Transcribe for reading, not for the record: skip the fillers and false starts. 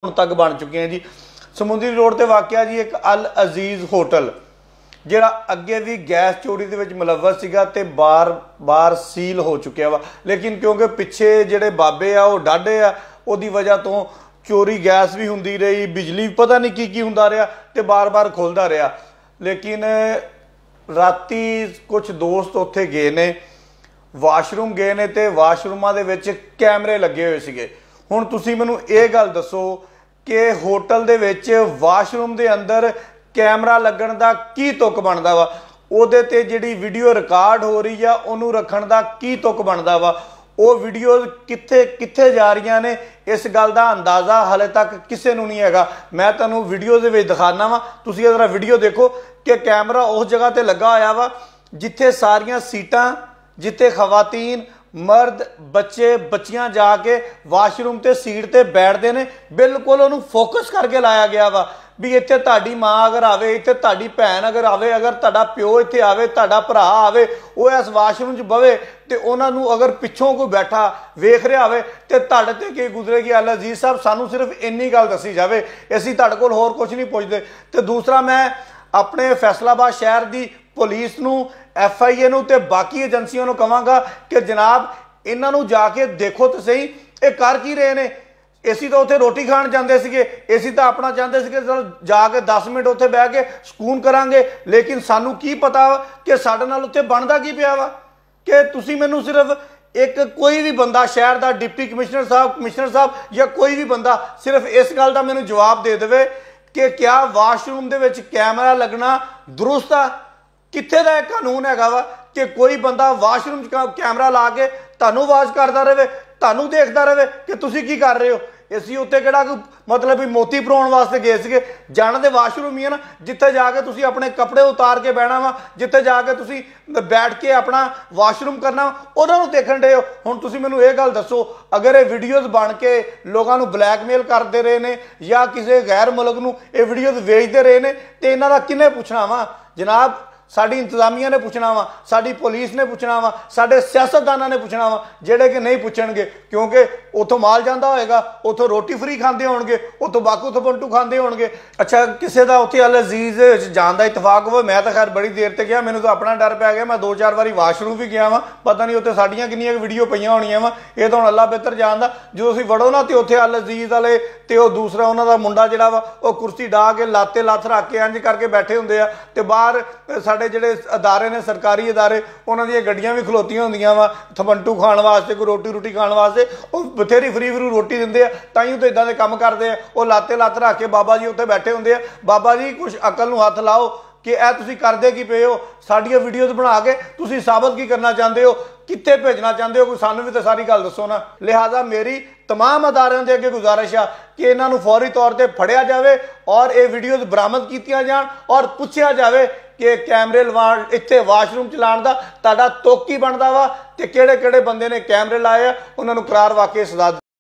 ਹੁਣ तक बन चुके हैं जी। समुद्री रोड ते वाकिया जी एक अल अजीज होटल जिहड़ा अगे भी गैस चोरी दे विच मुलव्वस सीगा ते बार बार सील हो चुकिया वा, लेकिन क्योंकि पिछे जिहड़े बाबे आ वो डाढे आ उहदी वजह तो चोरी गैस भी हुंदी रही, बिजली पता नहीं की हुंदा रहा ते बार बार खुलदा रहा। लेकिन राती कुछ दोस्त उत्थे गए ने, वाशरूम गए ने ते वाशरूमां दे विच कैमरे लगे हुए सीगे। हुण तुसीं मैनूं ये गल दसो कि होटल दे विच वाशरूम दे अंदर कैमरा लगन दा की तुक बनदा वा, उहदे ते जिहड़ी वीडियो रिकॉर्ड हो रही आ उहनूं रखण दा की तुक बनदा वा, वो वीडियो कित्थे कित्थे जा रही ने इस गल का अंदाज़ा हाले तक किसी नूं नहीं हैगा। मैं तुहानूं वीडियो दे विच दिखाना वा, तुसीं जरा वीडियो देखो कि कैमरा उस जगह ते लगा होया वा जिथे सारियां सीटां, जिथे खवातीन मर्द बच्चे बच्चियां जाके वाशरूम ते सीट ते बैठते हैं, बिल्कुल उन्होंने फोकस करके लाया गया वा भी इत्थे तुहाडी माँ अगर आवे, इत्थे तुहाडी भैन अगर आवे, अगर तुहाडा प्यो इत्थे आवे, तुहाडा भरा आवे, वो इस वाशरूम च बवे ते उन्हां नूं अगर पिछों कोई बैठा वेख रहा होवे ते तुहाडे ते की गुजरेगी। अल अजीज साहब सानूं सिर्फ इन्नी गल दसी जावे, असीं तुहाडे कोल होर कुछ नहीं पुछदे। ते दूसरा मैं अपने फैसलाबाद शहर की पुलिस नूं, FIA नूं ते बाकी एजेंसियों नूं कहांगा कि जनाब इन्हां नूं जाके देखो तो सही ये कर की रहे ने। असीं तो उत्थे रोटी खाण जांदे सीगे, असीं तो अपना चाहते सी चलो जाके 10 मिनट उत्थे बह के सुकून करांगे, लेकिन सानू की पता कि साडे नाल उत्थे बनदा की पिया वा कि तुसीं मैनूं सिर्फ एक कोई भी बंदा शहर का डिप्टी कमिश्नर साहब या कोई भी बंदा सिर्फ इस गल का मैनूं जवाब दे देवे कि क्या वाशरूम दे विच कैमरा लगना दुरुस्त आ? कित्थे दा कानून हैगा वा कि कोई बंदा वाशरूम कैमरा ला के तुहानूं आवाज़ करता रहे, तुहानूं देखता रहे कि तुसीं की कर रहे हो। असीं उत्थे किहड़ा मतलब भी मोती भराउण वास्ते गए सीगे, जाना ते वाशरूम ही है ना, जिथे जाके तुसीं अपने कपड़े उतार के बहना वा, जिथे जाके तुसीं बैठ के अपना वाशरूम करना उन्हां नूं देखण डे हो। हुण तुसीं मैनूं ये गल दसो अगर ये वीडियोज़ बन के लोगों नूं ब्लैकमेल करते रहे ने या किसी गैर मुल्क नूं ये वीडियोज़ वेचते रहे ने ते इन्हां दा किन्ने पुछना वा? जनाब साडी इंतजामिया ने पूछना वा, साडी पुलिस ने पूछना वा, साडे सियासतदानां ने पूछना वा, जेडे कि नहीं पूछणगे क्योंकि उतों माल जांदा होएगा, उतों रोटी फ्री खांदे होणगे, उतों बाकू थपंटू खांदे होणगे। अच्छा किसी का उत्थे अल अजीज जान का इतफाक हो, मैं तो खैर बड़ी देर तक गया, मैनूं तो अपना डर पै गया, मैं 2-4 बारी वाशरूम भी गया वा, पता नहीं उत्थे साडियां किन्नियां वीडियो पईयां होणियां वा, ये तो हुण अल्लाह बेहतर जानदा। जो तुसीं वड़ो ना तो उत्थे अल अजीज वाले ते ओह दूसरा उन्हां दा मुंडा जिहड़ा वा ओह कुर्सी डाह के लाते लत्थ रख के इंज करके बैठे हुंदे आ ते बाहर साडे जिहड़े अदारे ने सरकारी अदारे उन्होंने दी गड्डियां भी खलोतियां होंदियां वा थपंटू खाण वास्ते, कोई रोटी खाण वास्ते, वो बथेरी फ्री रोटी दिंदे आ, ताईं तो इदां दे काम करदे आ। वो लाते लत्त रख के बाबा जी उत्थे बैठे हुंदे आ। बाबा जी कुछ अकल नूं हत्थ लाओ कि ए तुसीं करदे की पे हो, साडियां वीडियोज़ बना के तुसीं साबित की करना चाहते हो, कित्थे भेजना चाहते हो, कोई सानूं भी तो सारी गल दसो ना। लिहाजा मेरी तमाम अदारियां दे अगे गुजारिश आ कि इन्हां नूं फौरी तौर पर फड़िया जाए और ये वीडियोज़ बरामद कीतियां जाण और पुछया जाए कि कैमरे लवाण इत्थे वाशरूम चलाण दा तुहाडा तुक की बनदा वा ते किहड़े-किहड़े बंदे ने कैमरे लाए आ उन्हां नूं करार वाकई सज़ा